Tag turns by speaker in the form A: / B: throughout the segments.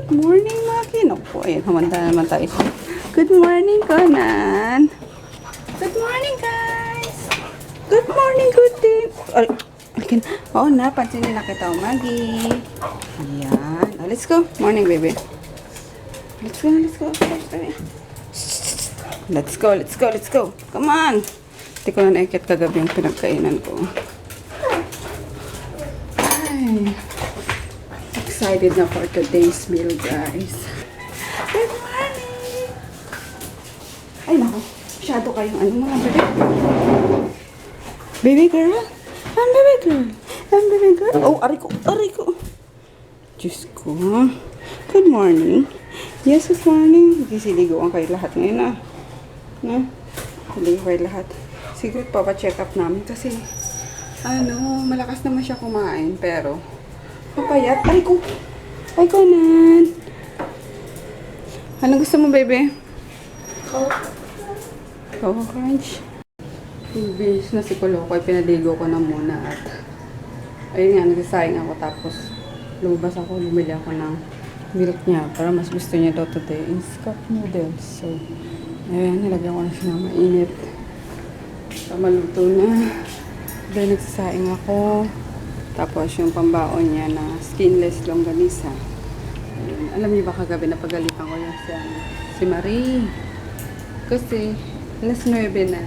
A: Morning, Maki. Naku, ayun, humanda naman tayo. Good morning, Conan. Good morning, guys. Good morning, good day. Ay, again. Oo na, pansinin na kita, Maggie. Ayan. Oh, let's go. Morning, baby. Let's go, let's go. Let's go, let's go, let's go. Come on. Hindi ko na naikit kagabi yung pinagkainan ko. Ay. Excited na for today's meal, guys. Good morning! Ay, naku. Masyado kayong ano mga bebe. Baby girl? I'm baby girl. I'm baby girl. Oh, aray ko. Aray ko. Diyos ko. Good morning. Yes, good morning. Gisiligoan kayo lahat ngayon, ah. Na? Siligo kayo lahat. Siguro papacheck up namin kasi ano, malakas naman siya kumain, pero papayat. Ay ko. Ay ko, Nan. Ano gusto mo, baby? Coco Crunch. Ibis na si Kolokoy, pinaligo ko na muna at ayun nga, nagsasayang ako tapos lumabas ako, lumili ako ng milk niya para mas gusto niya daw today is cup noodles. So, ayun, nilagyan ko na siya ng mainit. So, maluto na. Then, nagsasaing ako. Tapos, yung pambaon niya na skinless longganisa. Ayun. Alam niyo ba kagabi na pagalitan ko yung si Marie. Kasi, alas 9 na.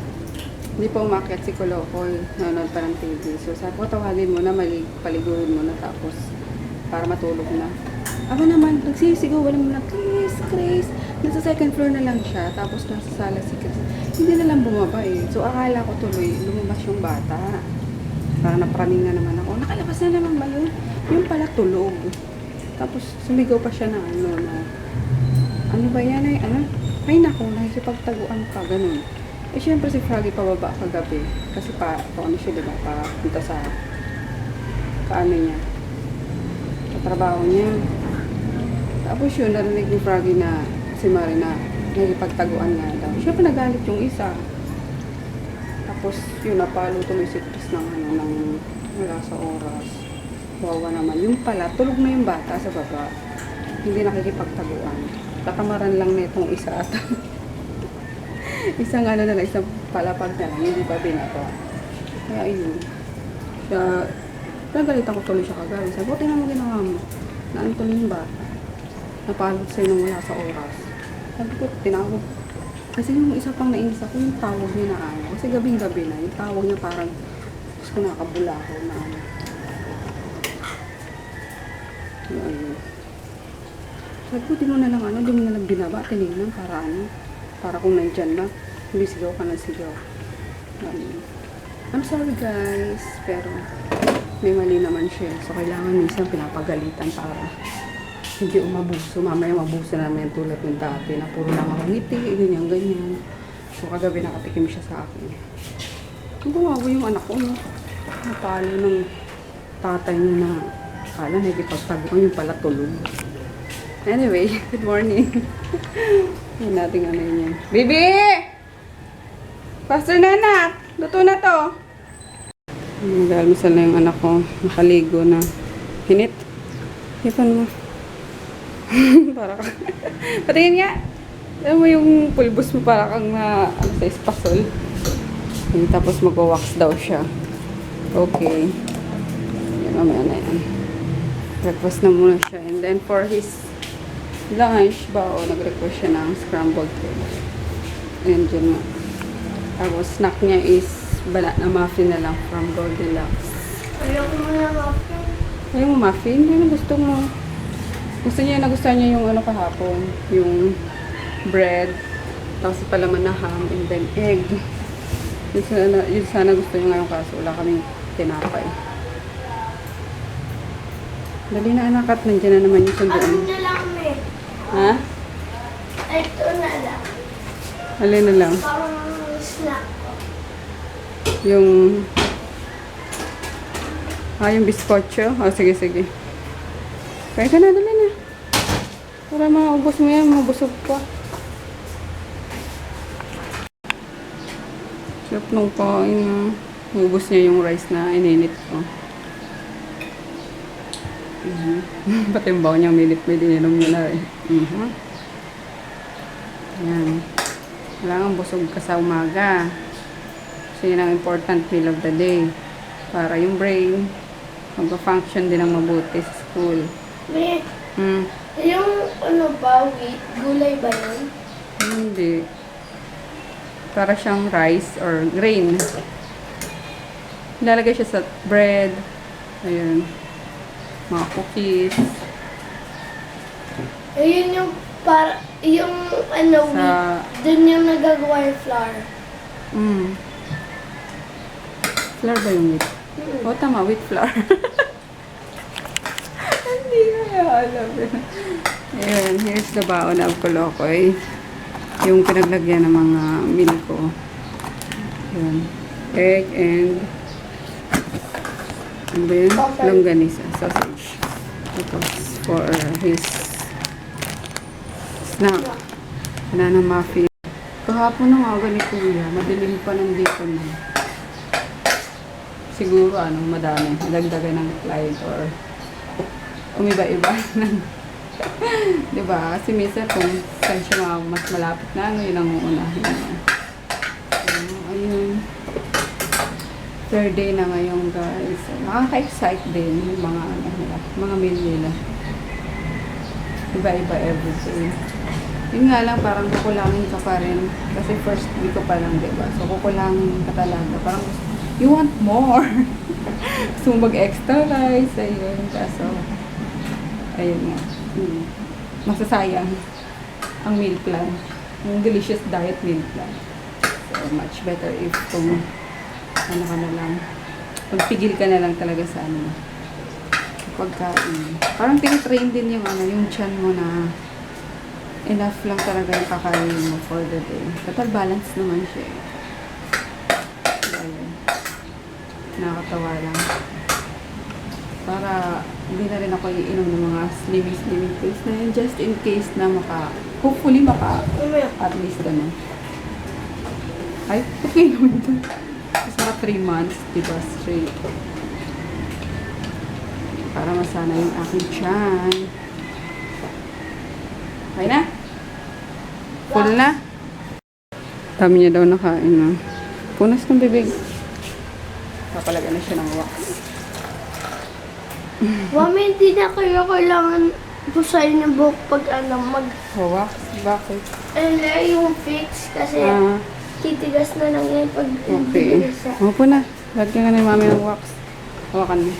A: Hindi pa umakyat si Kolokoy. Nanonood pa ng TV. So, sabi ko, tawagin mo na, paligurin mo na. Tapos, para matulog na. Ako naman, nagsisigaw, wala mo na, Chris, Chris. Nasa second floor na lang siya. Tapos, nasa sala si Chris. Hindi na lang bumaba eh. So, akala ko tuloy, lumabas yung bata. Parang napraning na naman ako. Nakalabas na naman ba yun? Yung pala tulog. Tapos, sumigaw pa siya na ano ba yan ay, ay naku, nakikipagtaguan pa, ganun. Eh, syempre si Froggy pababa kagabi. Kasi ano siya, diba, punta sa, kaano niya, sa trabaho niya. Tapos yun, narinig ni Froggy na, si Marie na, nakikipagtaguan nga daw. Syempre nagalit yung isa. Tapos yun, napalo tuloy si Chris ng wala sa oras. Wawa naman. Yung pala, tulog na yung bata sa baba. Hindi nakikipagtaguan. Katamaran lang na itong isa at isang isang palapag na lang, hindi pa binato. Kaya yun. Siya, nagalitan ko tuloy siya kagabi. Sabi ko, tingnan mo ginawa mo. Naan tuloy yung bata. Napalot sa'yo nung wala sa oras. Sabi ko, tinawag. Kasi yung isa pang nainis ako, yung tawag niya na ano. Kasi gabing-gabi na, yung tawag niya parang gusto ko nakabula ako na ano. Ayun. Sabi ko, di mo na lang di mo na lang binaba, tinignan para para kung nandyan na, hindi sigaw ka ng sigaw. I'm sorry guys, pero may mali naman siya. So, kailangan minsan pinapagalitan para hindi umabuso. Mamaya mabuso na naman yung tulad ng dati na puro lang ako ngiti, ganyan. So, kagabi nakatikim siya sa akin. Ang gawawa yung anak ko, no? Napalo ng tatay niya na kala nagipagtaguan yung pala tulog. Anyway, good morning. Yan natin yun. Baby! Faster na, anak! Luto na to! Nag-almusal na yung anak ko. Nakaligo na. Hinit. Hipan mo. Para ka. Patingin nga. Alam mo yung pulbos mo para kang sa espasol. Tapos mag-wax daw siya. Okay. Yan, mamaya na yan. Breakfast na muna siya. And then for his lunch, nag-request siya ng scrambled eggs. And yun nga. Tapos snack niya is banana muffin na lang from Goldilocks.
B: Ayoko mo na muffin.
A: Ayaw mo muffin? Ano gusto mo? Nagustuhan niya yung kahapon. Yung bread. Tapos palaman na ham and then egg. Yun sana gusto niya ngayon kaso wala kaming tinapay. Dali na anak at nandiyan na naman yung sundoon.
B: Ano na lang eh?
A: Ha?
B: Ito na lang.
A: Alin na lang?
B: Parang snack.
A: Yung yung biskotso? Sige. Kaya ka na, dali na. Para maubos mo yan, mabusog pa. Sarap nung kain na. Ubus niya yung rice na ininit ko. Pati yung baon niyang minute may ininom niya na rin. Yan. Kailangan busog ka sa umaga. Kasi yun ang important meal of the day. Para yung brain, mag-function din ang mabuti sa school.
B: May, yung ano ba, wheat, gulay ba yun?
A: Hindi. Para siyang rice or grain. Nilalagay siya sa bread. Ayun. Mga cookies.
B: Ayun yung para, yung ano,
A: Sa,
B: wheat, dun yung nagagawa yung flour.
A: Flour ba yung wheat? O, tama, wheat flour. Hindi kaya alam. Ayan, here's the baon of Kolokoy. Yung pinaglagyan ng mga meal ko. Ayan. Egg and ano ba yun? Longganisa, sausage. Tapos for his snack. Banana muffin. Kahapon na nga ni Kuya. Madilim pa nandito na. Siguro madami. Nagdagdagan ng client or umiba-iba. Diba? Kasi minsan kung saan siya mas malapit na yun ang uunahin. Ayun. Third day na ngayon, guys. Nakaka-excite din yung mga meal nila. Iba-iba everyday. Yun nga lang, parang kukulangin ka pa rin. Kasi first week ko pa lang, diba? So, kukulangin ka talaga. Parang you want more. Gusto mo mag-extra rice. Ayun. Kaso, ayun nga. Masasayang ang meal plan. Yung delicious diet meal plan. So, much better if kung ano ka na lang, pagpigil ka na lang talaga sa pagkain. Parang tinitrain din yung tiyan mo na enough lang talaga yung kakainin mo for the day. Total balance naman siya. Ayun. Nakakatawa lang. Para hindi na rin ako iinom ng mga slimming pills na yun. Just in case na hopefully at least ay, okay naman ito. Kasi 3 months, diba, straight. Para masana yung aking tiyan. Okay na? Full na? Dami niya daw nakain na. Punas ng bibig. Papalaga na siya ng wax.
B: Mami, hindi na kayo kailangan busayin yung buhok pag
A: Wax? Bakit?
B: yung fix kasi titigas na lang yan pag
A: Okay. Opo na. Lagyan ka na yung mami ng wax. Hawakan mo.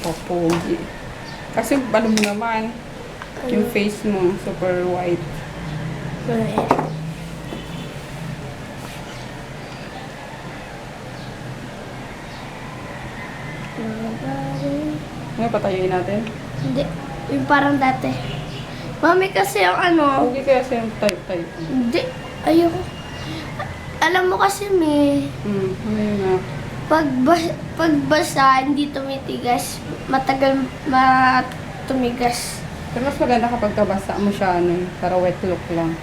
A: Opo. Kasi balo mo naman. Yung face mo, super white. Ano, patayin natin?
B: Hindi. Yung parang dati. Mami, kasi yung
A: Okay kaya sa'yo type.
B: Hindi. Ayoko. Alam mo kasi,
A: Ano yun nga?
B: pagbasa, hindi tumitigas. Matagal tumigas.
A: Pero mas maganda kapag kabasa mo siya, para wet look lang.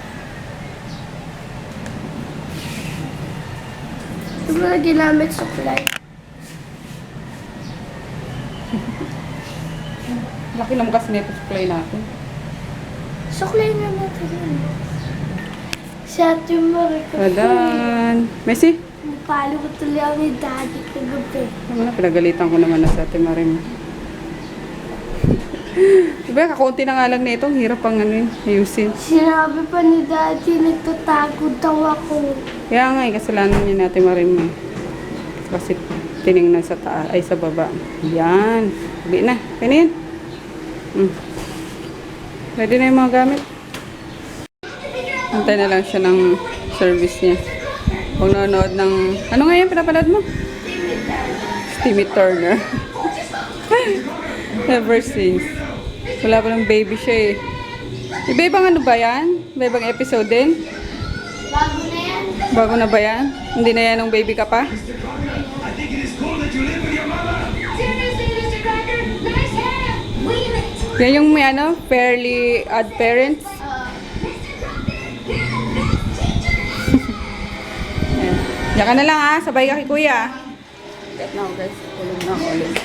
B: Yung mga ginamit supply.
A: Laki naman kasi nito supply natin.
B: Suklay na natin yun. Si Ate Marika.
A: Adan. Messi?
B: Napalo ko tuloy ako ni Daddy kagabi.
A: Ano na, pinagalitan ko naman na sa Ate Marim. Diba, kakaunti na nga lang nito. Ang hirap pang ayusin.
B: Sinabi pa ni Daddy, nagtatago daw ako.
A: Kaya nga, kasalanan niya natin Marim. Kasi tinignan sa taas, ay sa baba. Yan. Hindi na. Kaya na yan. Pwede na yung mga gamit. Antay na lang siya ng service niya. Kung nanonood ng... Ano nga yung pinapanood mo? Timmy Turner. Ever since. Wala pa ng baby siya eh. Iba-ibang ano ba yan? Iba-ibang episode din?
B: Bago na yan.
A: Bago na ba yan? Hindi na yan ng baby ka pa? Yan yung may Fairly Odd Parents. Diyan ka na lang sabay ka kay Kuya. Get na ako guys. Tulog na ako ulit.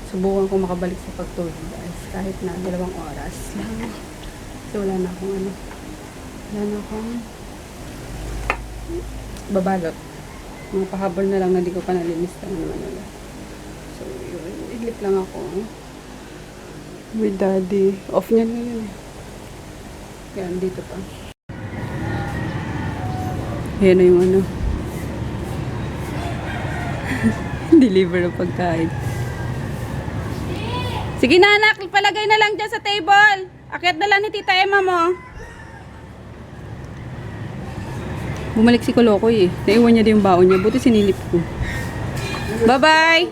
A: Subukan ko makabalik sa pagtulog guys. Kahit na 2 oras lang. Kasi wala na akong ano. Wala na akong babalot. Mga pahabol na lang na di ko pa nalinis na naman ulit. So yun. Idlip lang ako. With daddy. Off niya na yun. Yan, dito pa. Ayan na yung ano. Deliver ng pagkain. Sige na anak, palagay na lang dyan sa table. Akyat na lang ni Tita Emma mo. Bumalik si Kolokoy eh. Naiwan niya din yung baon niya. Buti sinilip ko. Bye-bye!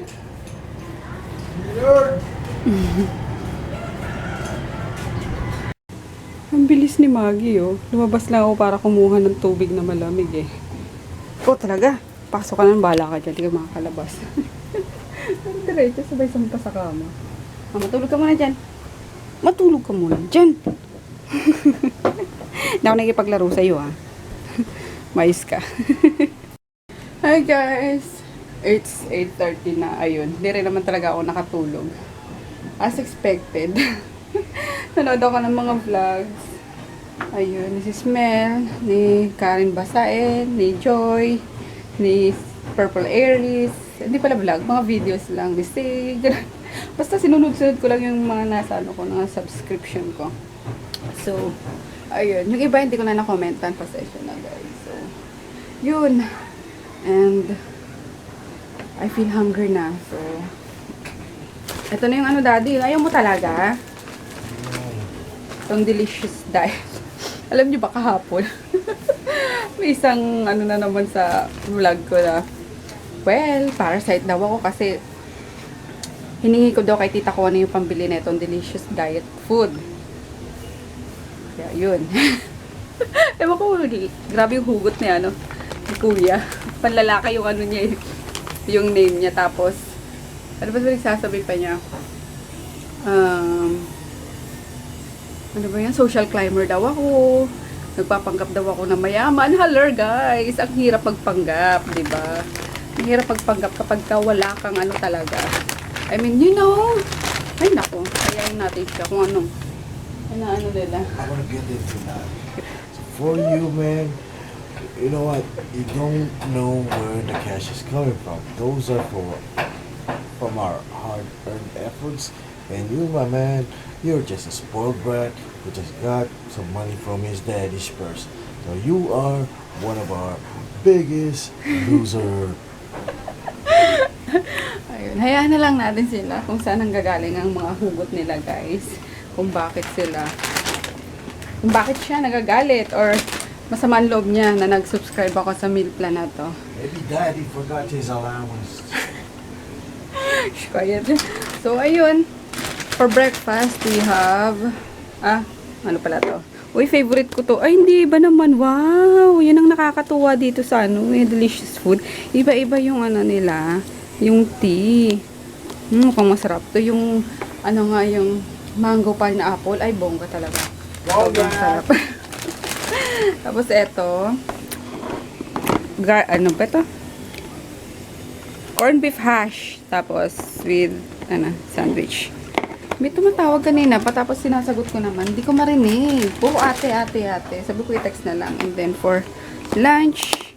A: Ang bilis ni Maggie oh. Lumabas lang ako para kumuha ng tubig na malamig eh. Oh talaga. Pasok ka na, bahala ka dyan. Di ka makakalabas. Diretso, sabay-sabay pa sa kama. Oh, matulog ka muna dyan. Matulog ka muna dyan. Hindi ako nakikipaglaro sa'yo ah. Mais ka. Hi guys. It's 8:30 na. Ayun. Hindi rin naman talaga ako nakatulog. As expected. Nanood ako ng mga vlogs. Ayun. Ni si Smell. Ni Karen Basaen. Ni Joy. Ni Purple Aries. Hindi pala vlog. Mga videos lang. Ni Sig. Basta sinunod-sunod ko lang yung mga nasa ano ko, mga subscription ko. So, ayun. Yung iba hindi ko na na-commentan. Pasensya na guys. So, yun. And, I feel hungry na. So, ito na yung ano daddy. Ayaw mo talaga? Itong delicious diet. Alam niyo ba kahapon? May isang ano na naman sa vlog ko na, well, parasite daw ako kasi hiningi ko daw kay tita ko ano yung pambili na itong delicious diet food. Kaya yun. Ewan ko, grabe yung hugot niya, ano, ni kuya. Panlalaki yung ano niya, yung name niya. Tapos, ano ba sasabi pa niya? Ano ba yan? Social climber daw ako. Nagpapanggap daw ako na mayaman. Haller guys, ang hirap magpanggap, di ba? Ang hirap magpanggap kapag ka wala kang ano talaga. I mean, you know, ay nako, kayain natin siya kung ano nila.
C: I want to get into that. So for you, man, you know what? You don't know where the cash is coming from. Those are from our hard-earned efforts. And you, my man, you're just a spoiled brat who just got some money from his daddy's purse. So you are one of our biggest loser.
A: Ayun, hayaan na lang natin sila kung saan ang gagaling ang mga hugot nila guys. Kung bakit siya nagagalit or masama ang loob niya na nag-subscribe ako sa meal plan na to.
C: Maybe daddy forgot his allowance.
A: Quiet. So, ayun. For breakfast, we have ano pala to? Uy, favorite ko to. Ay, hindi ba naman? Wow! Yan ang nakakatuwa dito sa ano, delicious food. Iba-iba yung ano nila. Yung tea. Mukhang masarap to. Yung, ano nga, yung mango pineapple. Ay, bongga talaga. Sobrang sarap. Tapos, eto. Ano ba ito? Corned beef hash. Tapos, with, sandwich. May tumatawag kanina pa, tapos sinasagot ko naman. Hindi ko marinig. Oh, ate. Sabi ko i-text na lang. And then, for lunch,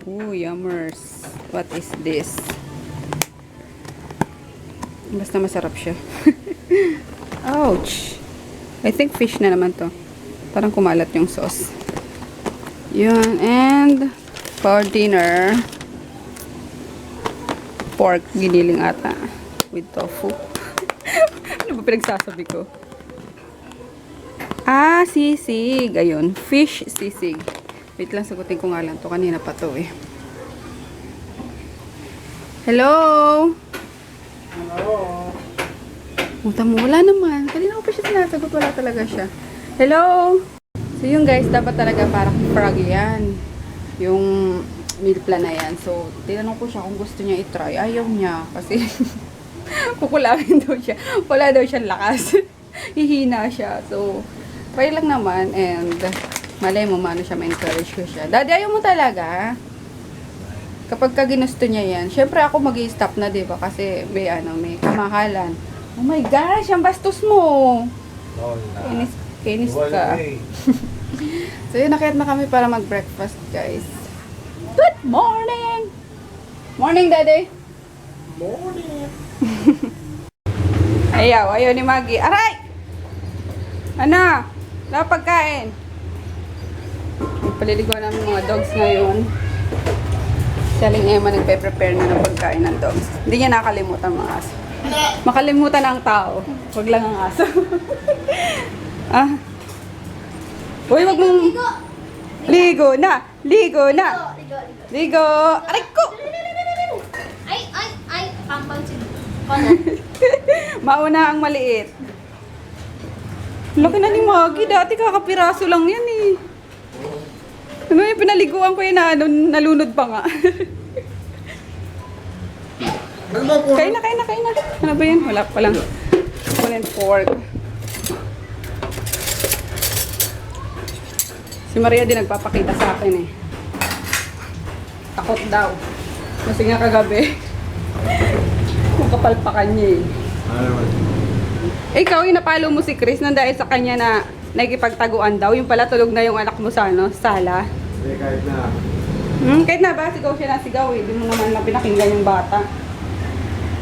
A: oh, yummers. What is this? Basta masarap siya. Ouch! I think fish na naman to. Parang kumalat yung sauce. Yun. And, for dinner, pork giniling ata. With tofu. Ano ba pinagsasabi ko? Sisig. Ayun. Fish sisig. Wait lang, sagutin ko nga lang to. Kanina pa to eh. Hello?
C: Hello.
A: Utang mo. Wala naman. Kanina ko pa siya sinasagot. Wala talaga siya. Hello? So yun guys, dapat talaga parang frog yan. Yung meal plan na yan. So, tinanong ko siya kung gusto niya i-try. Ayaw niya. Kasi kukulangin daw siya. Wala daw siyang lakas. Hihina siya. So, try lang naman. And, malay mo, maano siya, ma-encourage ko siya. Daddy, ayaw mo talaga? Kapag ka ginusto niya yan, syempre ako mag-i-stop na, di ba? Kasi may kamahalan. Oh my gosh, ang bastos mo!
C: No,
A: Kinis ka. So yun, nakayat na kami para mag-breakfast, guys. Good morning! Morning, Daddy!
C: Morning.
A: Ayaw ni Maggie. Aray! Ano? Wala pagkain. Paliligaw namin mga dogs ngayon. Si Aling Emma nagpe-prepare na ng pagkain ng dogs. Hindi niya nakalimutan mga aso. Makalimutan ang tao. Huwag lang ang aso. Ah. Uy, wag mong... Ligo na! Ligo na! Ligo! Aray ko!
B: Ay, pampang sin.
A: Mauna ang maliit. Laki na ni Maggie. Dati kakapiraso lang yan eh. Ano yung pinaliguan ko yun na nalunod pa nga. Kain na. Ano ba yun? Wala pa lang. Spoon and fork. Si Maria din nagpapakita sa akin eh. Takot daw. Kasi nga kagabi. Kung kapalpakan niya eh. Ikaw, yung napalo mo si Chris nang dahil sa kanya na nakikipagtaguan daw. Yung pala tulog na yung anak mo sa sala.
C: Hindi, kahit na.
A: Kahit na ba, sigaw siya na sigaw eh. Di mo naman na pinakinggan yung bata.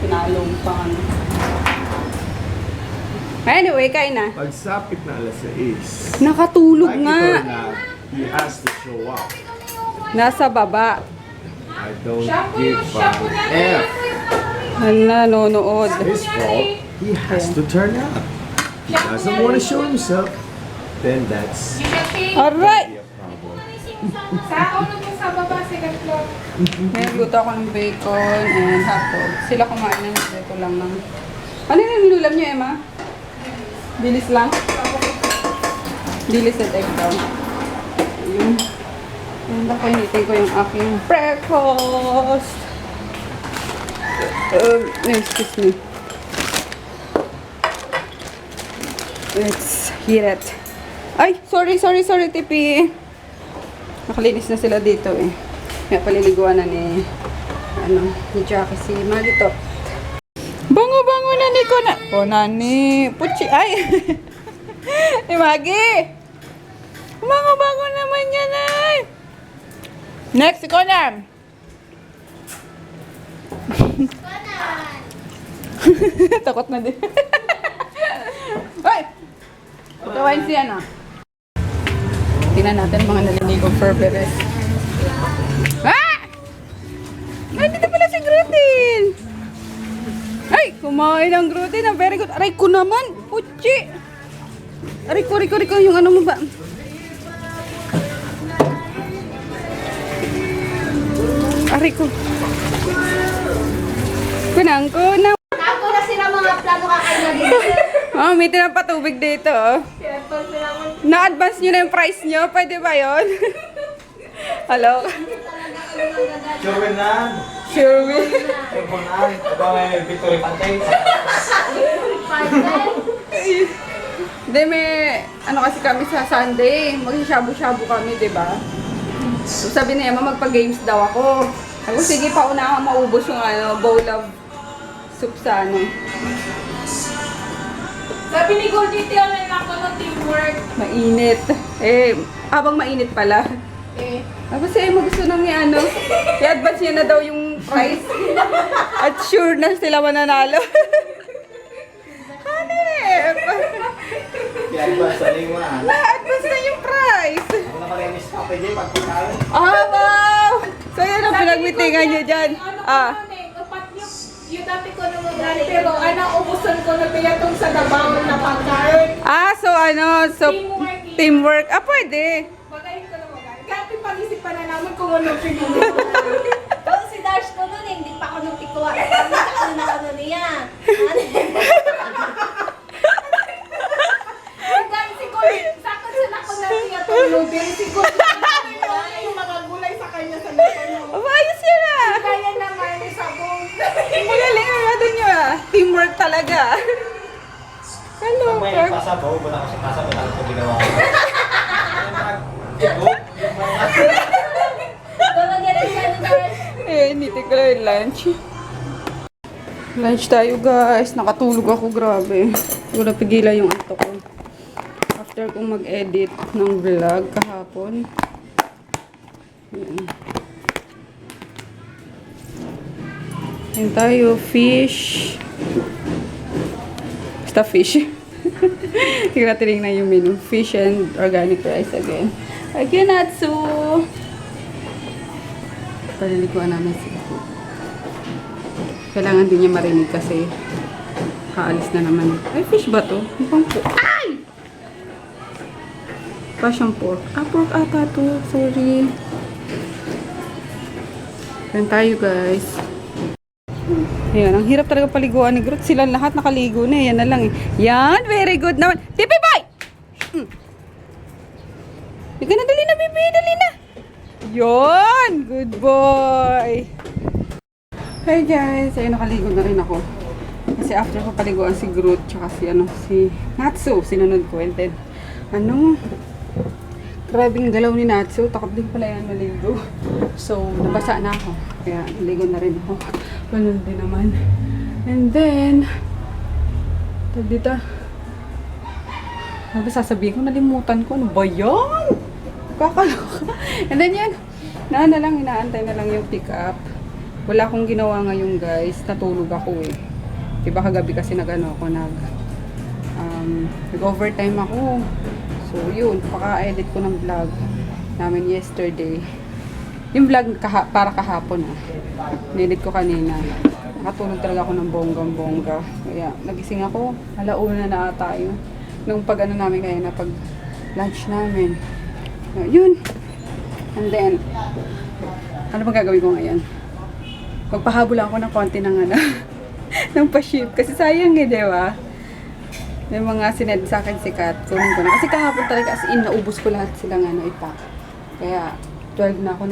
A: Pinalong pa ano. Anyway, kain na.
D: Pagsapit na alas 6.
A: Nakatulog
D: Like
A: nga.
D: it or not, he has to show up.
A: Nasa baba.
D: I don't give a F.
A: Nanonood.
D: His fault. He has to turn up. He doesn't want to show himself. Then that's
A: Alright!
D: be a problem.
A: Nagluto ako ng bacon and hotdog. Sila kumain ng bacon lang ng... Ano yung nilulam niyo, Emma? Bilis lang? Bilis at egg daw. Ayun. And ako initin ko yung aking breakfast. Excuse me. Let's heat it. Ay, sorry, Tipi. Nakalinis na sila dito eh. Kaya paliliguan na ni Jackie si Maggie. Bango-bango na ni ko na. O, nani. Puchi. Ay. Ni Maggie. Bango-bango naman yan ay. Next, ikaw na. Takot na din. Ay! Pagkawain siya na. Tingnan natin mga naliligo Furberes. Ah! Nandito pala si Grutin! Ay! Kumain ang Grutin. Very good. Aray ko naman. Puchi! Aray ko. Yung ano mo ba? Aray ko. Kunang.
B: Ako na sila mga plano kakain na dito.
A: Oh, may tinapatubig dito. Oh. Na-advance nyo na yung price nyo. Pwede ba yun? Hello?
E: Sure na.
A: Sure we.
E: Sure na. Aba may Victory Pantay.
A: Hindi, may ano kasi kami sa Sunday. Mag-shabu-shabu kami, di ba? So, sabi ni Emma, magpa-games daw ako. Ako, sige pa una maubos yung bowl of soup sa
F: Sabi ni Goldie, tiyan lang ako ng teamwork.
A: Mainit. Habang mainit pala. Tapos si Emma gusto nang i-advance niya na daw yung price. At sure na sila mananalo. Hanep!
E: Kaya ba sa lingwa?
A: Na-advance na yung price.
E: Ako na pala yung Miss Papa J pagpapalala.
A: Wow! So yan ang pinagmitingan nyo dyan.
F: Yung dati ko na mag-run, pero ubusan ko na piyatong sa Davao na pagkain.
A: So teamwork. Pwede.
F: Magaling ko na magaling. Kaya pag-isipan na namin kung anong pinili ko.
B: Kung si Dash ko nun, hindi pa ako nung tikuha. Ano na ano niya.
F: Si Gold, sakot siya ako na tiyatong noodle. Si Gold, yung mga gulay sa kanya sa natanong.
A: Ayos yan ah.
F: Kaya naman, sabong.
A: Magaling ang ano nyo ah. Teamwork talaga. Hello,
E: Pag may
A: Kirk.
E: pasabaw, wala ko sa pasabaw, wala ko ginawa.
B: Gumagyan siya nun, Dash.
A: initin ko lang yung lunch. Lunch tayo guys. Nakatulog ako, grabe. Siguro pigilan yung antok ko. After kong mag-edit ng vlog kahapon. Ayan. Ayan tayo, fish. Basta fish. Tingnan natin na yung menu. Fish and organic rice again. Again, Natsu! Palilikuan namin sila. Kailangan din niya marinig kasi kaalis na naman. Ay, fish ba to? Mukhang po. Ay! Passion pork. Ah, pork ata to. Sorry. Yan tayo, guys. Ayan, ang hirap talaga paliguan ni Groot. Sila lahat nakaligo na. Yan na lang eh. Yan, very good naman. Tipi, boy! Hindi ka na, dali na, baby. Dali na. Yon! Good boy! Hey guys! Ayun, nakaligo na rin ako. Kasi after ko paliguan si Groot, tsaka si Natsu, sinunod ko. And then, grabing galaw ni Natsu. Takot din pala yan maligo. So, nabasa na ako. Kaya, naligo na rin ako. Ganun din naman. And then, dito. Sabi, sasabihin ko, nalimutan ko. Ano ba yan? Kakaloka. And then yan, inaantay na lang yung pick up. Wala akong ginawa ngayon guys. Natulog ako eh. Diba kagabi kasi nag-overtime ako. So yun, paka-edit ko ng vlog namin yesterday. Yung vlog para kahapon Nedit ko kanina. Nakatulog talaga ako ng bonggang-bongga. Kaya nagising ako. Alauna na tayo. Nung namin kaya na pag lunch namin. Yun. And then, ano bang gagawin ko ngayon? Magpahabol ako ng konti ng ng pa-ship. Kasi sayang di ba? May mga sined sa akin si Kat. Kunin ko na. Kasi kahapon talaga as in, naubos ko lahat silang ipack. Kaya, 12 na ako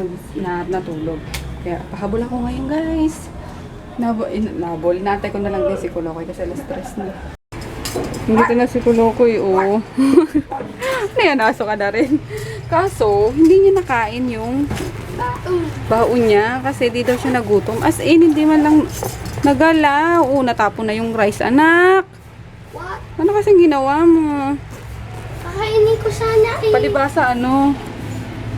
A: natulog. Kaya, pahabol ako ngayon guys. Nabol. Natay ko na lang din si Kulokoy kasi alas stress na. Nandito na si Kulokoy, oh. Aso ka na rin. Kaso, hindi niya nakain yung baon niya kasi di daw siya nagutom. As in, hindi man lang nagala. Natapon na yung rice, anak.
B: What?
A: Ano kasing ginawa mo?
B: Kakainin ko sana eh.
A: Palibasa,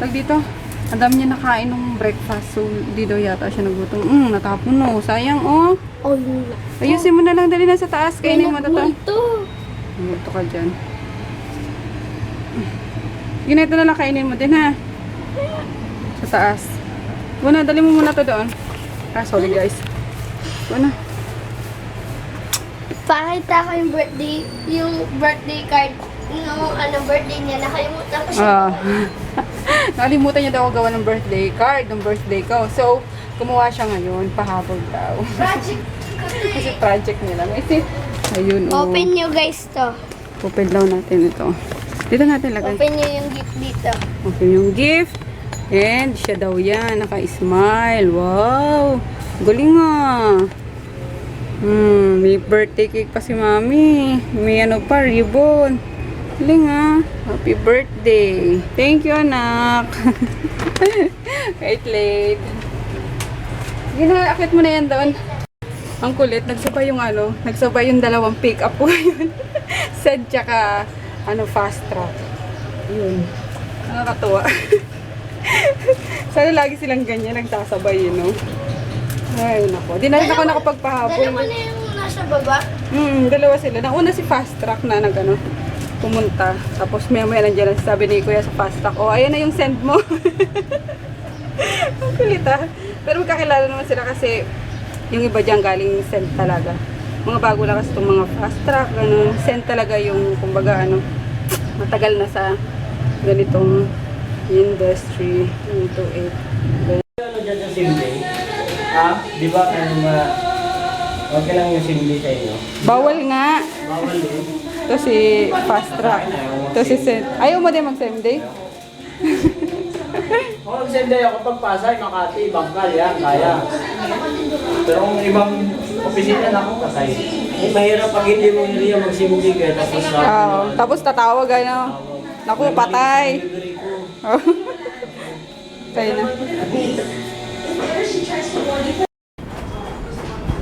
A: dito. Ang dami niya nakain ng breakfast. So, di daw yata siya nagutom. Natapon no. Sayang, oh.
B: Oh, yun na.
A: Ayusin mo na lang, dali na sa taas. Kainin mo to.
B: Ito.
A: Ito ka dyan. Ginito na lang kainin mo din, ha? Sa taas. Muna, dali mo muna to doon. Sorry guys. Muna.
B: Pakita ko yung birthday card. Yung birthday niya. Nakalimutan ko siya.
A: Nakalimutan niya daw ako gawa ng birthday card, ng birthday ko. So, kumuha siya ngayon, pahabol daw.
B: Project
A: Kasi project nila. Ayun, oh.
B: Open nyo guys to.
A: Open daw natin ito. Dito natin lagay.
B: Open nyo yung gift dito.
A: Open yung gift. And siya daw yan. Naka-smile. Wow. Galing may birthday cake pa si mami. May pa, ribbon. Galing Happy birthday. Thank you, anak. Wait, late. Sige na, akit mo na yan doon. Ang kulit, nagsabay yung dalawang pick up ko yun. Sad tsaka, fast track. Yun. Nakakatuwa. Sana lagi silang ganyan, nagsasabay, Ay, nako. Di na rin ako nakapagpahabol.
B: Dalawa na yung nasa baba.
A: Dalawa sila. Nauna si fast track na pumunta. Tapos maya nandiyan lang sabi ni Kuya sa fast track, ayan na yung send mo. Ang kulit Pero magkakilala naman sila kasi yung iba dyan galing send talaga. Mga bago lang kasi itong mga fast track, send talaga yung, kumbaga, matagal na sa ganitong industry. 1, 2, 8.
E: Ano dyan yung simple? Di ba okay lang yung simple sa inyo?
A: Bawal nga.
E: Bawal din.
A: Ito si fast track. Ito si send. Ayaw mo din mag-same day?
E: Kung mag-send ako pagpasa, Makati, Bangkal, yan, kaya. Pero kung ibang opisina na akong kasay. Mahirap pag hindi mo niliya magsimuli kayo, tapos
A: Tapos tatawag, Naku, patay. Tayo na.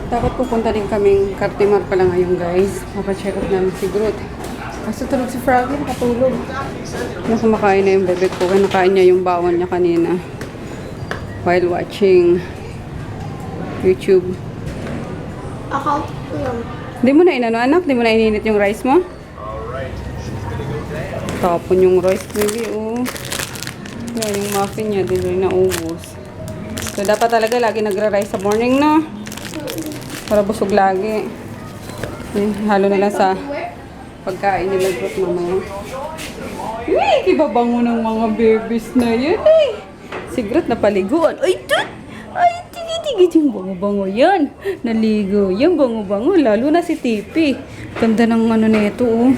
A: Dapat pupunta din kaming Cartimar pala ngayon, guys. Mapacheck up namin si Groot. Kaso tulog si Froggy, nakatulog. Kumakain na yung bebek ko. Kinakain niya yung bawon niya kanina. While watching YouTube.
B: Account ko lang.
A: Di mo na inano, anak? Di mo na ininit yung rice mo? Tapon yung rice, baby, oh. Yan, yung muffin niya, di rin naubos. So, dapat talaga lagi nagra-rice sa morning, no? Para busog lagi. Halo na lang sa pagkain nila Groot mamaya. Uy, kibabango ng mga babies na yun, eh. Si Groot napaliguan. Ay, tut! Ay, tigi-tigi yung bango-bango yan. Naligo yan, bango-bango. Lalo na si Tipi. Ganda ng ano nito, oh.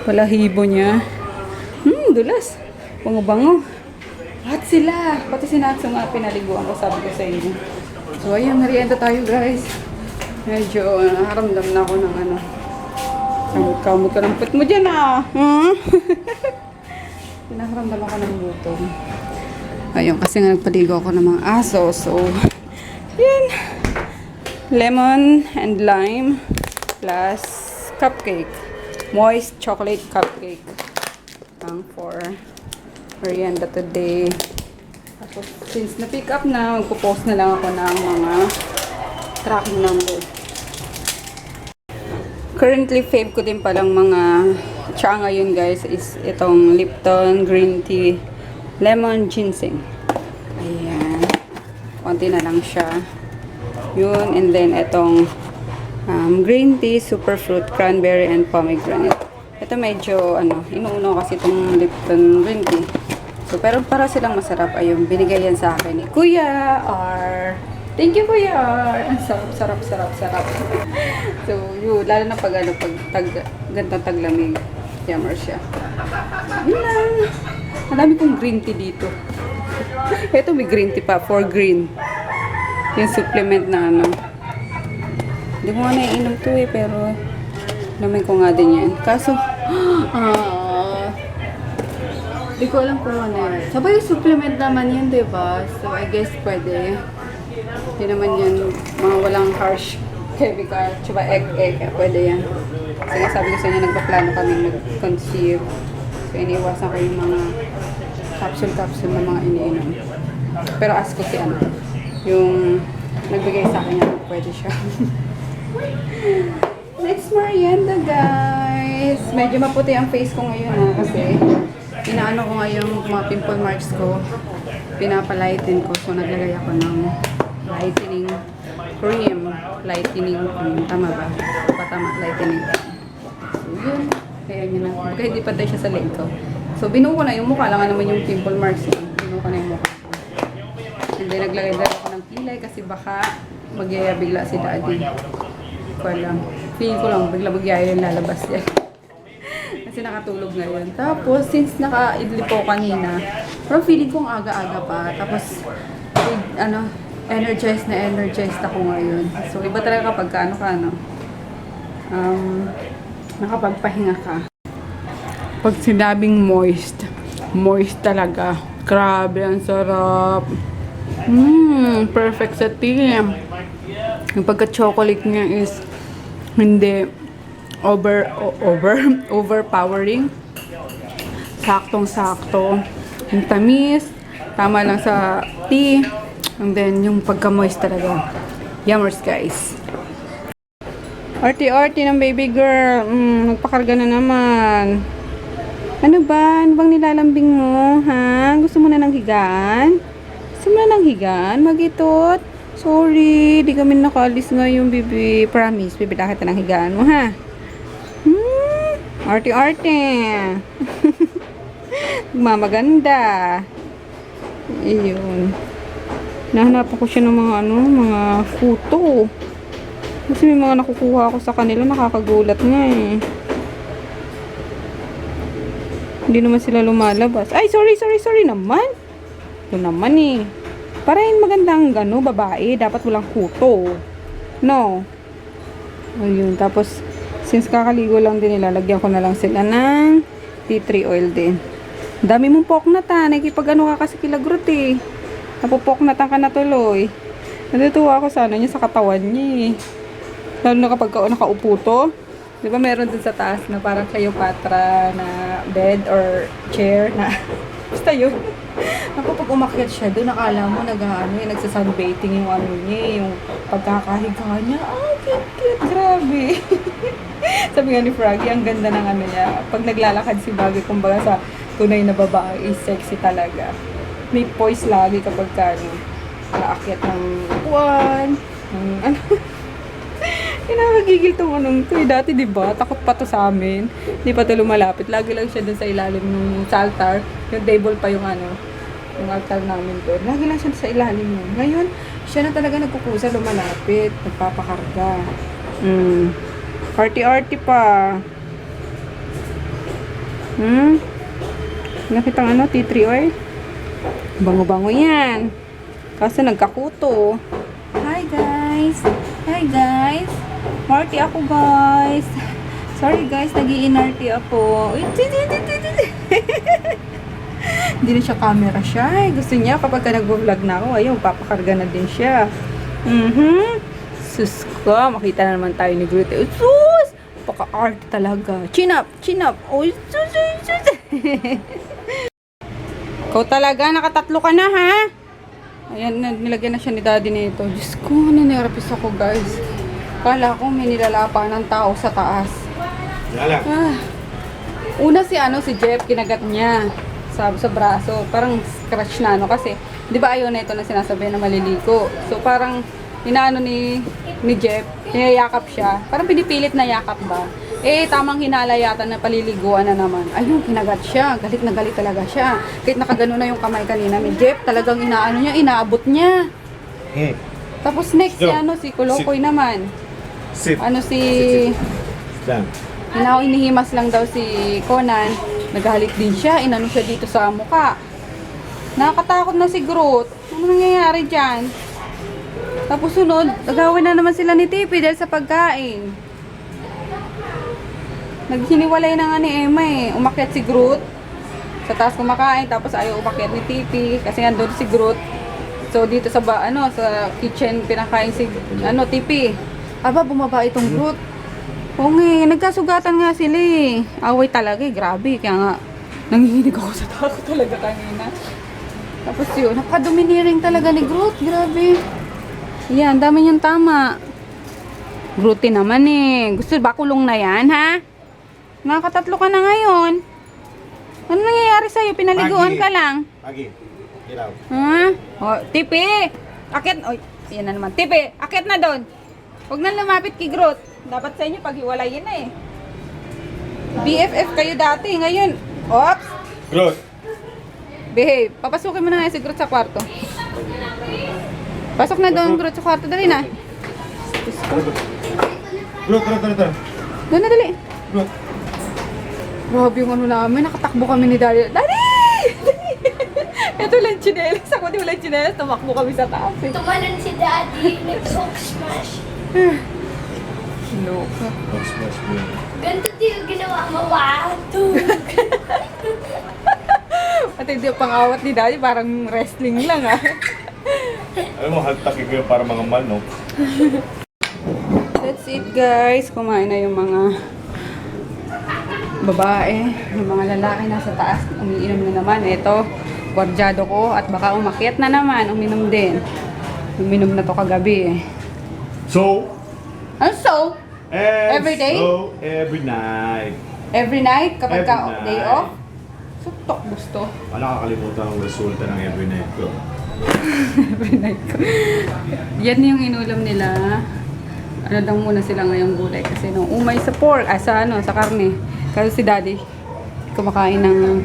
A: Palahibo niya. Dulas. Bango-bango. Lahat sila. Pati si Natsu nga pinaliguan ko, sabi ko sa inyo. So, ayan, merienda tayo, guys. Medyo nakaramdam na ako ng ano. Kamot ka ng put mo dyan, ah. Nakaramdam ako ng gutom. Ayun, kasi nga nagpaligo ako ng mga aso. So, yan. Lemon and lime plus cupcake. Moist chocolate cupcake. Ang for merienda today. Tapos, since na-pick up na, magpo-post na lang ako ng mga tracking number. Currently, fave ko din palang mga tsa ngayon, guys, is itong Lipton Green Tea Lemon Ginseng. Ayan. Konti na lang siya. Yun. And then, itong green tea, superfruit, cranberry, and pomegranate. Ito medyo, inuuno kasi itong Lipton Green Tea. So, pero para silang masarap, ayun, binigay yan sa akin ni Kuya R. Thank you, Kuya R. Ang sarap. So, yun, lalo na pag gantang taglamig. Yummer siya. Yun lang. Ang dami kong green tea dito. Ito may green tea pa, for green. Yung supplement na ano. Hindi ko nga naiinom to eh, pero namin ko nga din yan. Kaso, hindi ko alam kung ano yan. Sabay supplement naman yun, diba? So, I guess pwede. Hindi naman yan mga walang harsh chemical. Tsaka egg. Pwede yan. Kasi nga sabi ko sa inyo, nagpaplano kami mag-conceive. So, iniiwasan ko yung mga capsule na mga iniinom. Pero ask ko si yung nagbigay sa akin yan, pwede siya. Let's merienda, guys! Medyo maputi ang face ko ngayon kasi inaano ko nga yung mga pimple marks ko. Pinapalighten ko. So, naglagay ako ng lightening cream. Tama ba? Patama, lightening cream. So, yun. Kaya yun na. Kaya hindi pantay siya sa leg ko. So, binuo ko na yung mukha. Lang naman yung pimple marks. Binuo ko na yung mukha. And then, naglagay ako ng pilay kasi baka magyaya bigla si daddy. Ko lang. Feel ko lang, bigla magyaya yung lalabas yan. Kasi nakatulog ngayon. Tapos, since naka-idli po kanina, parang feeling kong aga-aga pa. Tapos, energized ako ngayon. So, iba talaga kapag nakapagpahinga ka. Pag sinabing moist talaga. Grabe, ang sarap. Perfect sa tea. Yung pagka-chocolate niya is hindi overpowering. Saktong-sakto. Yung tamis, tama lang sa tea. And then, yung pagka-moist talaga. Yummers, guys. Arty-arty ng baby girl. Nagpakarga na naman. Ano ba? Ano bang nilalambing mo? Ha? Gusto mo na ng higaan? Gusto mo na ng higaan? Magitot? Sorry, di kami nakaalis ngayon, baby. Promise, bibila kita ng higaan mo, ha? Arty-arty. Mamaganda. Ayun. Nahanapan ko siya ng mga photo. Kasi may mga nakukuha ako sa kanila, nakakagulat nga eh. Hindi naman sila lumalabas. Ay, sorry naman. Ito naman eh. Para yung magandang babae, dapat walang kuto. No. Ayun, tapos, since kakaligo lang din, nilalagyan ko na lang sila ng tea tree oil din. Dami mong poknat ha. Nakikipag ka kasi kila Groot eh. Napupoknatan ka na tuloy. Natutuwa ako sa ano niya, sa katawan niya eh. Lalo na kapag nakaupo to. Di ba meron dun sa taas na parang Cleopatra na bed or chair na basta yun. Ako pag umakyat siya doon, nakala mo nagsasunbathing yung ano niya, yung pagkakahiga niya. Ah, cute, grabe. Sabi nga ni Froggy, ang ganda ng ano niya. Pag naglalakad si Bagay, kumbaga sa tunay na babae, is sexy talaga. May poise lagi kapag naakyat ng upuan, ng ano. Kinakagigil tong anong to eh. Dati diba, takot pa to sa amin. Hindi pa to lumalapit. Lagi lang siya dun sa ilalim ng sa altar. Yung table pa yung yung altar namin to. Lagi lang siya sa ilalim nun. Ngayon, siya na talaga nagkukusa lumalapit. Nagpapakarga. Arty-arty pa. Nakita nga T3 oy. Bango-bango yan. Kaso nagkakuto. Hi guys! Hi guys! Marty ako guys! Sorry guys, nag-i-inarty ako. Hindi na siya camera shy. Gusto niya kapag nag-vlog na ako, ayun, papakarga na din siya. Sus ko, makita na naman tayo ni Groot. Sus! Paka-art talaga. Chin up! Chin up! Oh, sus! Ikaw talaga, nakatatlo ka na ha? Ayan, nilagyan na siya ni daddy nito. Diyos ko, nanirapis ako guys. Kala ko may nilalapa ng tao sa taas. Una si Jeff, kinagat niya sa braso. Parang scratch na kasi, di ba ayaw na ito na sinasabi na maliliko. So parang, inaano ni Jeff, niyayakap siya. Parang pinipilit na yakap ba? Eh, tamang hinala yata na paliliguan na naman. Ayun, kinagat siya. Galit na galit talaga siya. Kahit nakagano na yung kamay kanina ni Jeff, talagang inaabot niya. Tapos next, si Kolokoy naman.
D: Sit.
A: Si...
D: Stand.
A: Inihimas lang daw si Conan. Nagalit din siya. Inano siya dito sa muka. Nakakatakot na si Groot. Ano nangyayari dyan? Tapos sunod, nagawin na naman sila ni Tipi dahil sa pagkain. Naghiniwalay na nga ni Emma eh. Umakyat si Groot. Sa taas kumakain. Tapos ayaw umakyat ni Tipi. Kasi nandun si Groot. So dito sa sa kitchen pinakain si Tipi. Aba, bumaba itong Groot. Oo nga, nagkasugatan nga sila eh. Away talaga eh, grabe. Kaya nga, nanginginig ako sa takot talaga kanina. Tapos yun, napaka-domineering talaga ni Groot. Grabe. Yan, dami niyang tama. Grooty naman eh. Gusto ba kulong na yan, ha? Nakakatatlo ka na ngayon. Ano nangyayari sa'yo? Pinaliguan ka lang.
D: Pagi. Get out.
A: Ha? O, Tipi! Akit, oy, yan na naman. Tipi, akit na doon. Huwag na lumapit kay Groot. Dapat sa inyo paghiwalayin na eh. BFF kayo dati. Ngayon, ops!
D: Groot.
A: Behave. Papasukin mo na nga si Groot sa kwarto. Pasok na doon, Groot, sa kwarto. Dali na.
D: Groot.
A: Doon na, dali.
D: Groot.
A: Grabe yung ano namin. Nakatakbo kami ni Daddy. Daddy! Ito lang chinelas. Ako di wala chinelas. Tumakbo kami sa taas eh.
B: Tumalan si Daddy. Nag-sock smash.
A: Loka.
B: Ganito din yung ginawa mo. Wow!
A: At hindi yung pang-awat ni Daddy. Parang wrestling lang ah.
D: Alam mo, haltakin ko yun para mga manok.
A: That's it guys. Kumain na yung mga babae. Yung mga lalaki nasa taas. Umiinom na naman. Ito, gwardyado ko. At baka umakyat na naman. Uminom din. Uminom na to kagabi eh.
D: So,
A: Ano so? Every day?
D: So, every night.
A: Every night? Kapag
D: Every
A: ka day
D: night.
A: off? Suktok gusto.
D: Wala kakalimutan ang resulta ng every night ko.
A: Every night ko. Yan yung inulam nila. Ano daw muna sila ngayong gulay. Kasi nung umay sa pork, sa karne. Kasi si Daddy, kumakain ng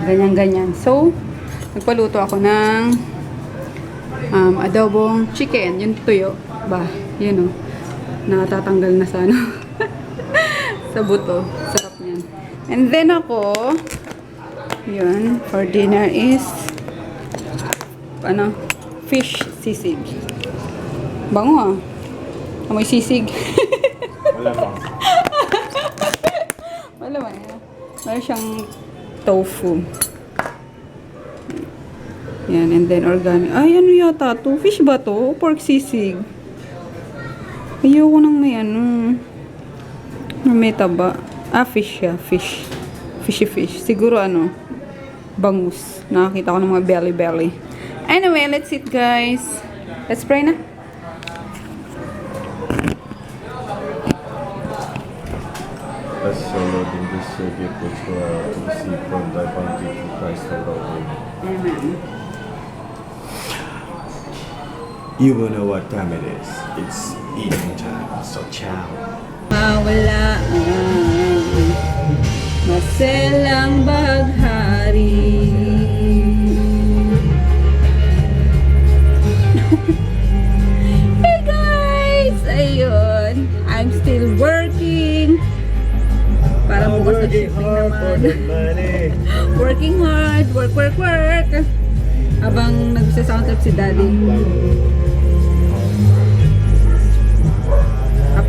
A: ganyan-ganyan. So, nagpaluto ako ng adobong chicken. Yung tuyo. Ba, yun o. Natatanggal na sa sa buto. Sarap niyan. And then ako, yun, for dinner is fish sisig. Bango ah. Amoy sisig.
D: Wala pa.
A: Wala man. Meron siyang tofu. Yan, and then organic. Ay, ano yata to? Fish ba to? O pork sisig? Ayoko nang may ano. May taba. Ah, fish siya. Fish. Fishy fish. Siguro ano, bangus. Nakakita ko ng mga belly-belly. Anyway, let's eat, guys. Let's pray na.
D: Bless us, O Lord, in this gift which we are to receive from thy bounty through Christ our Lord.
A: Amen.
D: You will know what time it is. It's eating time, so ciao.
A: Mawala maselang baghari. Hey guys! Ayun. I'm still working. Parang bukas na shipping naman. Working hard. Work. Habang nagsa-sound trip si daddy.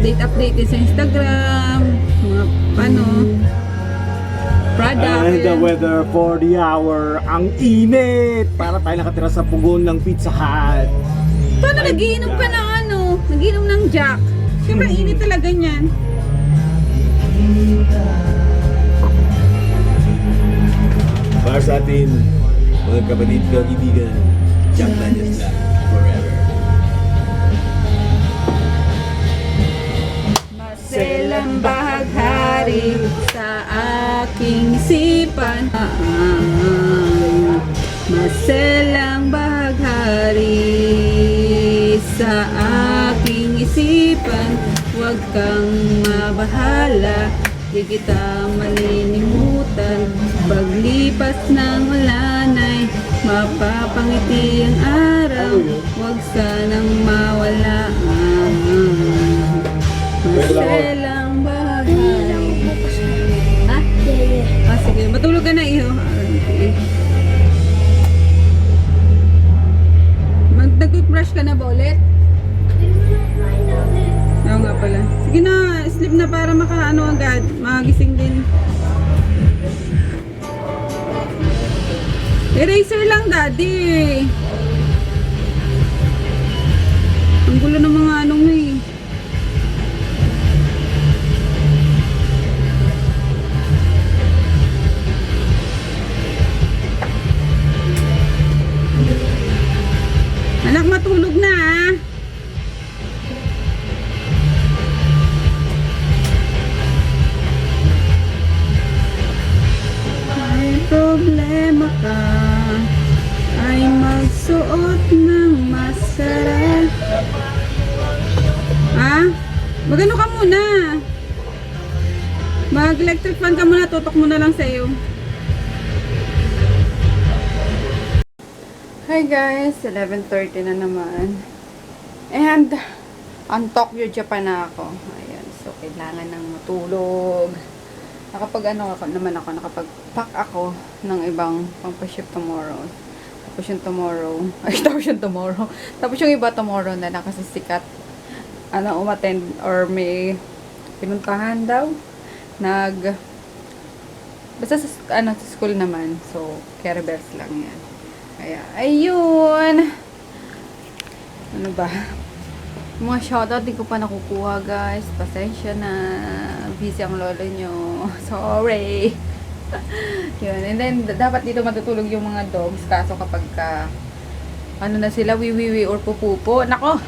A: Update din sa Instagram. Mga ano. Product.
D: And the weather for the hour, ang init! Para tayo nakatira sa pugon ng Pizza Hut.
A: Paano nagiinom ka ng ano? Nagiinom ng Jack. Siyempre, init talaga niyan.
D: Para sa atin, mga kapatid, kaibigan, Jack Daniels lang, forever.
A: Maselang bahaghari sa aking isipan. Maselang bahaghari sa aking isipan. Huwag kang mabahala, di kita malilimutan. Paglipas ng ulanay, mapapangiti ang araw. Huwag sanang mawala. Maselang bahaghari. Ha? Ah, sige. Matulog ka na, iho. Okay. Nag-toothbrush ka na ba ulit? Oo nga pala. Sige na, sleep na para makaano agad. Magising din. Eraser lang, daddy. Ang gulo ng mga anong eh. Anak, matulog na ah. May problema ka, ay magsuot ng maskara. Ah? Magano ka muna? Mag-electric fan ka muna, tutok mo na lang sa'yo. Hi guys, 11:30 na naman. And on Tokyo, Japan na ako. Ayan, so kailangan ng matulog. Nakapag-pack ako ng ibang pang-ship tomorrow. Tapos yung tomorrow. Tapos yung iba tomorrow na kasi sikat umattend or may pinuntahan daw. Basta sa school naman. So, care bears lang yan. Kaya, ayun. Ano ba? Mga shoutout, di ko pa nakukuha, guys. Pasensya na. Busy ang lolo nyo. Sorry. Yun. And then, dapat dito matutulog yung mga dogs. Kaso kapag na sila, wiwiwi or pupupo. Nako!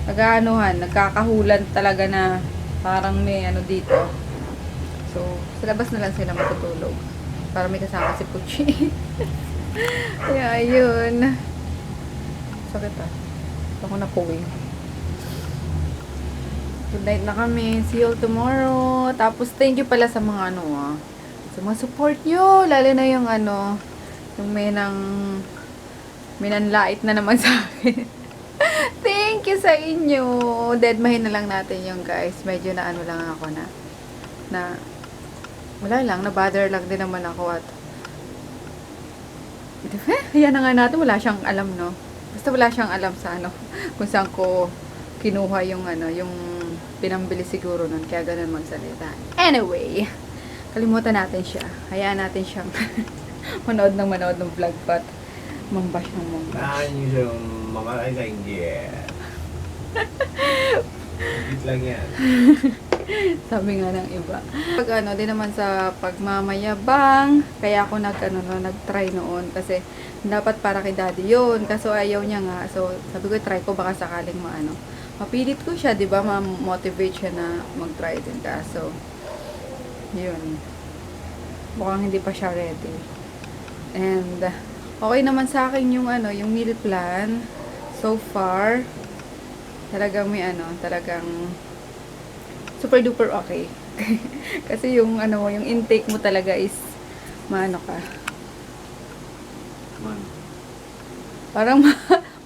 A: Nagkakahulan talaga na parang may dito. So, sa labas na lang sila matutulog. Para may kasama si Puchi. Kaya, ayun. Sakit ah. Ako na puwing. Good night na kami. See you all tomorrow. Tapos, thank you pala sa mga sa mga support nyo. Lalo na yung yung may nanlait na naman sa akin. Thank you sa inyo. Deadmahin na lang natin yung guys. Medyo lang ako na wala lang, na-bother lang din naman ako at yan na nga natin, wala siyang alam, no? Basta wala siyang alam sa kung saan ko kinuha yung yung pinambili siguro nun, kaya ganun magsalita. Anyway, kalimutan natin siya. Hayaan natin siyang manood ng vlog pat. Mambash ng mambash.
C: Naan yung mga kainggit. Higit lang yan.
A: Sabi nga ng iba. Pag di naman sa pagmamayabang, kaya ako nag-try noon kasi dapat para kay daddy yun. Kaso ayaw niya nga. So, sabi ko, try ko baka sakaling mapilit ko siya, di ba? Ma-motivate siya na mag-try din. Kaso, yun. Mukhang hindi pa siya ready. And, okay naman sa akin yung yung meal plan. So far, talagang talagang super duper okay. Kasi yung yung intake mo talaga is ka. Parang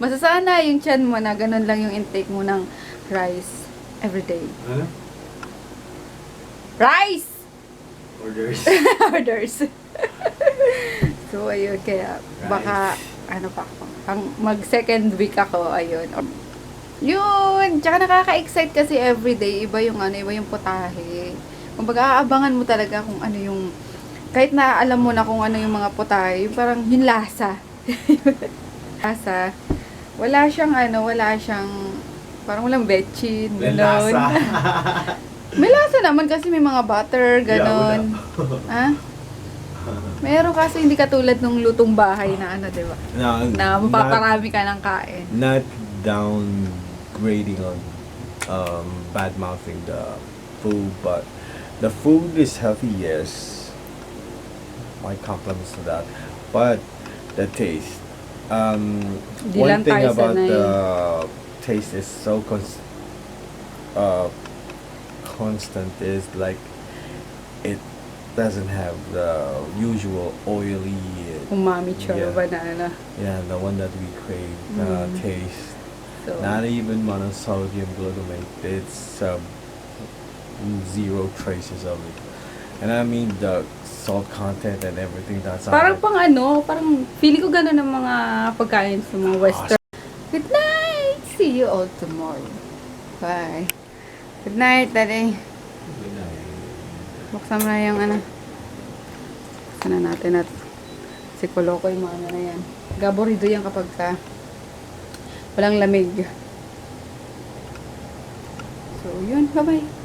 A: masasana yung tiyan mo na ganun lang yung intake mo ng rice everyday.
C: Ano?
A: Rice!
C: Orders.
A: Orders. So, ayun, kaya baka mag second week ako, ayun. Yun, tsaka nakaka-excite kasi everyday, iba yung putahe. Kumbaga, aabangan mo talaga kung ano yung, kahit na alam mo na kung ano yung mga putahe, yung parang yung lasa. Lasa. Wala siyang parang walang betchin, gano'n. May lasa naman kasi may mga butter, gano'n. Ha? Meron kasi hindi katulad nung lutong bahay na diba?
C: No,
A: Na mapaparami ka ng kain.
C: not downgrading on bad mouthing the food, but the food is healthy, yes. My compliments to that. But the taste.
A: Di
C: One
A: lang
C: thing
A: tayo
C: about
A: sanay.
C: the taste is so constant is like it doesn't have the usual oily
A: Umami
C: Yeah.
A: chorba na
C: yeah, the one that we crave taste.
A: So,
C: Not even monosodium glutamate. It's zero traces of it. And I mean the salt content and everything that's on
A: parang
C: it.
A: parang feeling ko gano'n ng mga pagkain sa mga western. Good night! See you all tomorrow. Bye. Good night, daddy. Buksan mo na yung buksan na natin at si Kolokoy mo na yan. Gaborido yan kapag walang lamig. So, yun. Bye-bye.